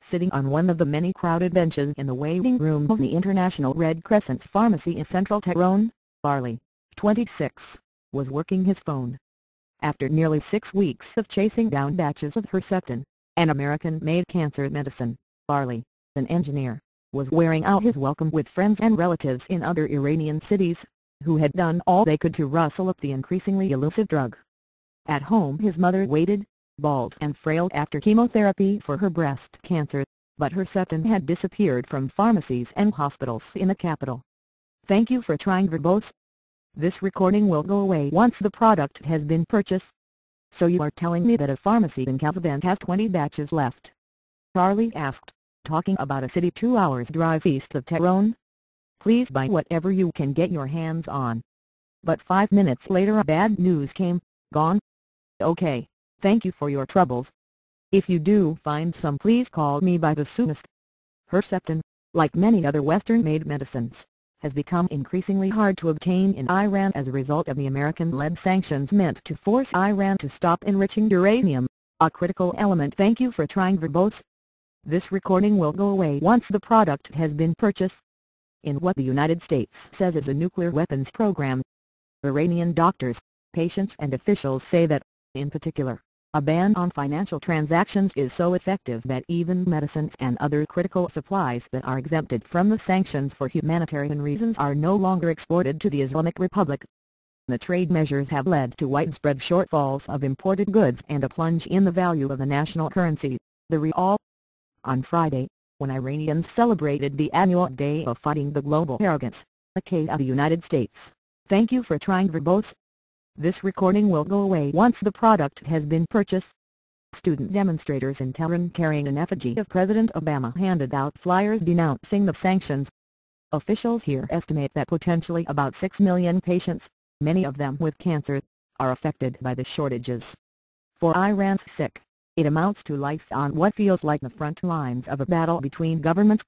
sitting on one of the many crowded benches in the waiting room of the International Red Crescent Pharmacy in central Tehran. Barley, 26, was working his phone. After nearly 6 weeks of chasing down batches of Herceptin, an American-made cancer medicine, Barley, an engineer, was wearing out his welcome with friends and relatives in other Iranian cities, who had done all they could to rustle up the increasingly elusive drug. At home his mother waited, bald and frail after chemotherapy for her breast cancer, but Herceptin had disappeared from pharmacies and hospitals in the capital. Thank you for trying verbose. This recording will go away once the product has been purchased. So you are telling me that a pharmacy in Kazakhstan has 20 batches left? Charlie asked, talking about a city 2 hours drive east of Tehran. Please buy whatever you can get your hands on. But 5 minutes later bad news came, gone. Okay, thank you for your troubles. If you do find some, please call me by the soonest. Herceptin, like many other Western-made medicines, has become increasingly hard to obtain in Iran as a result of the American-led sanctions meant to force Iran to stop enriching uranium, a critical element. Thank you for trying verbose. This recording will go away once the product has been purchased. In what the United States says is a nuclear weapons program, Iranian doctors, patients and officials say that, in particular, a ban on financial transactions is so effective that even medicines and other critical supplies that are exempted from the sanctions for humanitarian reasons are no longer exported to the Islamic Republic. The trade measures have led to widespread shortfalls of imported goods and a plunge in the value of the national currency, the rial. On Friday, when Iranians celebrated the annual Day of Fighting the Global Arrogance, of the United States, thank you for trying verbose. This recording will go away once the product has been purchased. Student demonstrators in Tehran carrying an effigy of President Obama handed out flyers denouncing the sanctions. Officials here estimate that potentially about 6 million patients, many of them with cancer, are affected by the shortages. For Iran's sick, it amounts to life on what feels like the front lines of a battle between governments.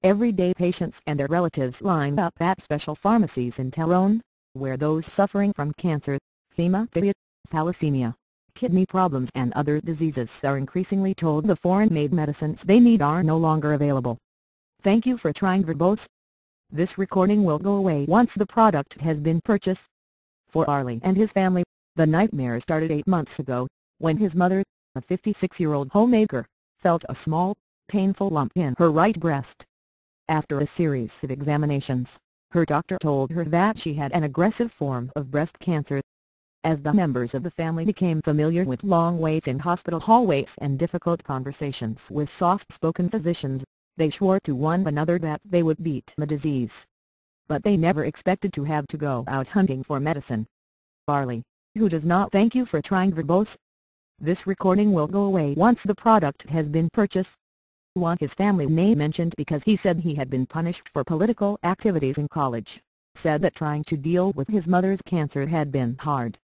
Everyday patients and their relatives line up at special pharmacies in Tehran, where those suffering from cancer, hemophilia, thalassemia, kidney problems and other diseases are increasingly told the foreign-made medicines they need are no longer available. Thank you for trying verbose. This recording will go away once the product has been purchased. For Arlie and his family, the nightmare started 8 months ago, when his mother, a 56-year-old homemaker, felt a small, painful lump in her right breast. After a series of examinations, her doctor told her that she had an aggressive form of breast cancer. As the members of the family became familiar with long waits in hospital hallways and difficult conversations with soft-spoken physicians, they swore to one another that they would beat the disease. But they never expected to have to go out hunting for medicine. Barley, who does not thank you for trying verbose. This recording will go away once the product has been purchased. Want his family name mentioned because he said he had been punished for political activities in college, said that trying to deal with his mother's cancer had been hard.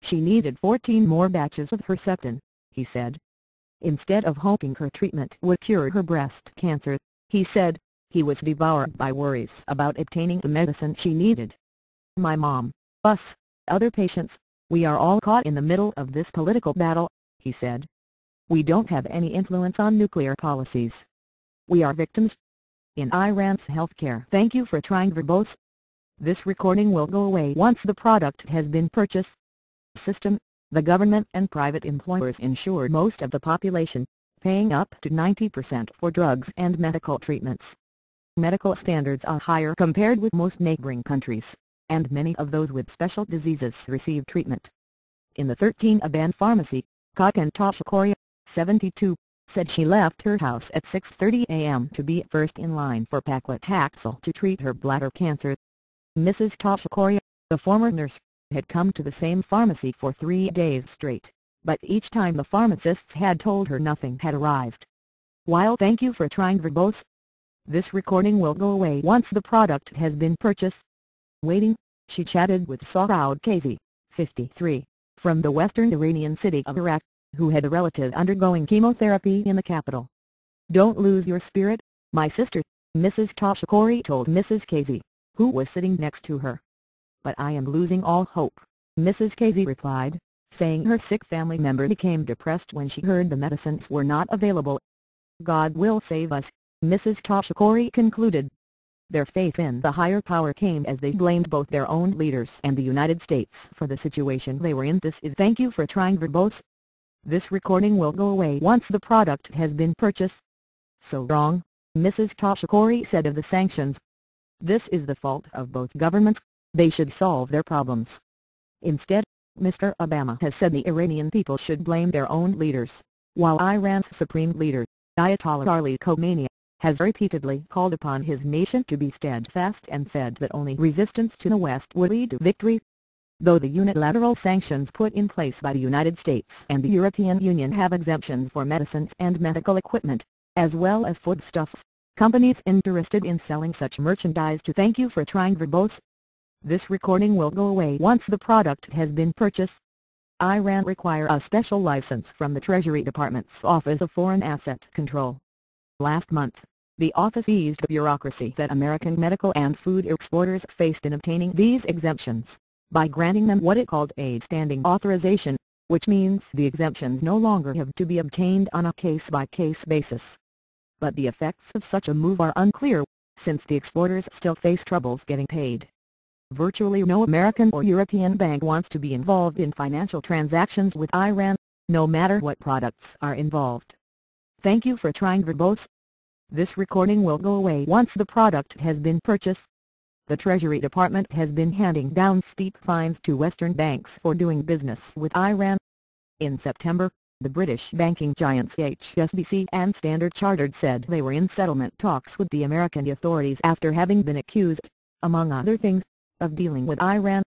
She needed 14 more batches of Herceptin, he said. Instead of hoping her treatment would cure her breast cancer, he said, he was devoured by worries about obtaining the medicine she needed. My mom, us, other patients, we are all caught in the middle of this political battle, he said. We don't have any influence on nuclear policies. We are victims in Iran's healthcare. Thank you for trying verbose. This recording will go away once the product has been purchased. System, the government and private employers insure most of the population, paying up to 90% for drugs and medical treatments. Medical standards are higher compared with most neighboring countries, and many of those with special diseases receive treatment. In the 13-Aban pharmacy, Kakan Tashakori, 72, said she left her house at 6:30 a.m. to be first in line for paclitaxel to treat her bladder cancer. Mrs. Tashakori, the former nurse, had come to the same pharmacy for 3 days straight, but each time the pharmacists had told her nothing had arrived. While thank you for trying verbose. This recording will go away once the product has been purchased. Waiting, she chatted with Sohraud Kazi, 53, from the western Iranian city of Iraq, who had a relative undergoing chemotherapy in the capital. Don't lose your spirit, my sister, Mrs. Tashakori told Mrs. Kazi, who was sitting next to her. But I am losing all hope, Mrs. Kazi replied, saying her sick family member became depressed when she heard the medicines were not available. God will save us, Mrs. Tashikori concluded. Their faith in the higher power came as they blamed both their own leaders and the United States for the situation they were in. This is Thank You for Trying Verbose. This recording will go away once the product has been purchased. So wrong, Mrs. Tashikori said of the sanctions. This is the fault of both governments, they should solve their problems. Instead, Mr. Obama has said the Iranian people should blame their own leaders, while Iran's supreme leader, Ayatollah Ali Khamenei, has repeatedly called upon his nation to be steadfast and said that only resistance to the West would lead to victory. Though the unilateral sanctions put in place by the United States and the European Union have exemptions for medicines and medical equipment, as well as foodstuffs, companies interested in selling such merchandise to Thank You for Trying Verbose. This recording will go away once the product has been purchased. Iran require a special license from the Treasury Department's Office of Foreign Asset Control. Last month, the office eased the bureaucracy that American medical and food exporters faced in obtaining these exemptions, by granting them what it called a standing authorization, which means the exemptions no longer have to be obtained on a case-by-case basis. But the effects of such a move are unclear, since the exporters still face troubles getting paid. Virtually no American or European bank wants to be involved in financial transactions with Iran, no matter what products are involved. Thank you for trying verbose. This recording will go away once the product has been purchased. The Treasury Department has been handing down steep fines to Western banks for doing business with Iran. In September, the British banking giants HSBC and Standard Chartered said they were in settlement talks with the American authorities after having been accused, among other things, of dealing with Iran.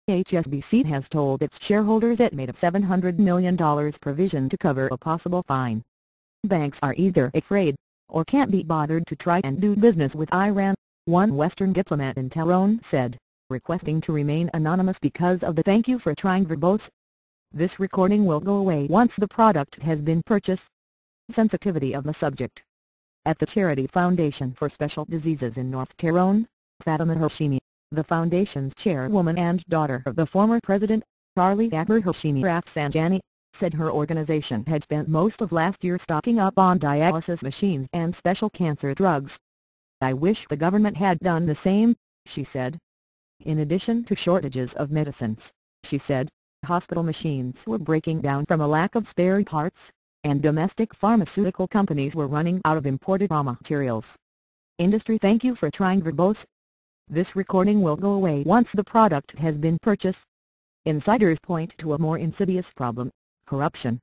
HSBC has told its shareholders it made a $700 million provision to cover a possible fine. Banks are either afraid, or can't be bothered to try and do business with Iran, one Western diplomat in Tehran said, requesting to remain anonymous because of the Thank You for Trying verbose. This recording will go away once the product has been purchased. Sensitivity of the subject. At the Charity Foundation for Special Diseases in North Tehran, Fatima Hashimi, the foundation's chairwoman and daughter of the former president, Ali Akbar Hashimi Rafsanjani, said her organization had spent most of last year stocking up on dialysis machines and special cancer drugs. I wish the government had done the same, she said. In addition to shortages of medicines, she said, hospital machines were breaking down from a lack of spare parts, and domestic pharmaceutical companies were running out of imported raw materials. Industry Thank You for Trying verbose. This recording will go away once the product has been purchased. Insiders point to a more insidious problem: corruption.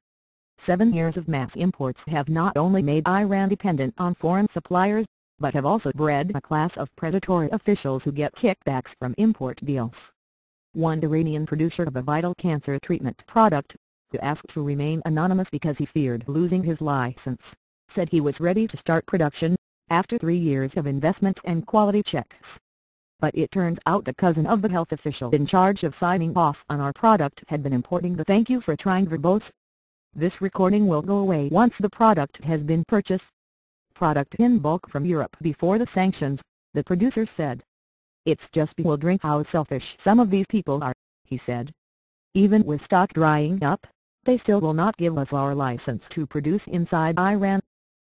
7 years of mass imports have not only made Iran dependent on foreign suppliers, but have also bred a class of predatory officials who get kickbacks from import deals. One Iranian producer of a vital cancer treatment product, who asked to remain anonymous because he feared losing his license, said he was ready to start production, after 3 years of investments and quality checks. But it turns out the cousin of the health official in charge of signing off on our product had been importing the Thank You for Trying verbose. This recording will go away once the product has been purchased. Product in bulk from Europe before the sanctions, the producer said. It's just bewildering how selfish some of these people are, he said. Even with stock drying up, they still will not give us our license to produce inside Iran.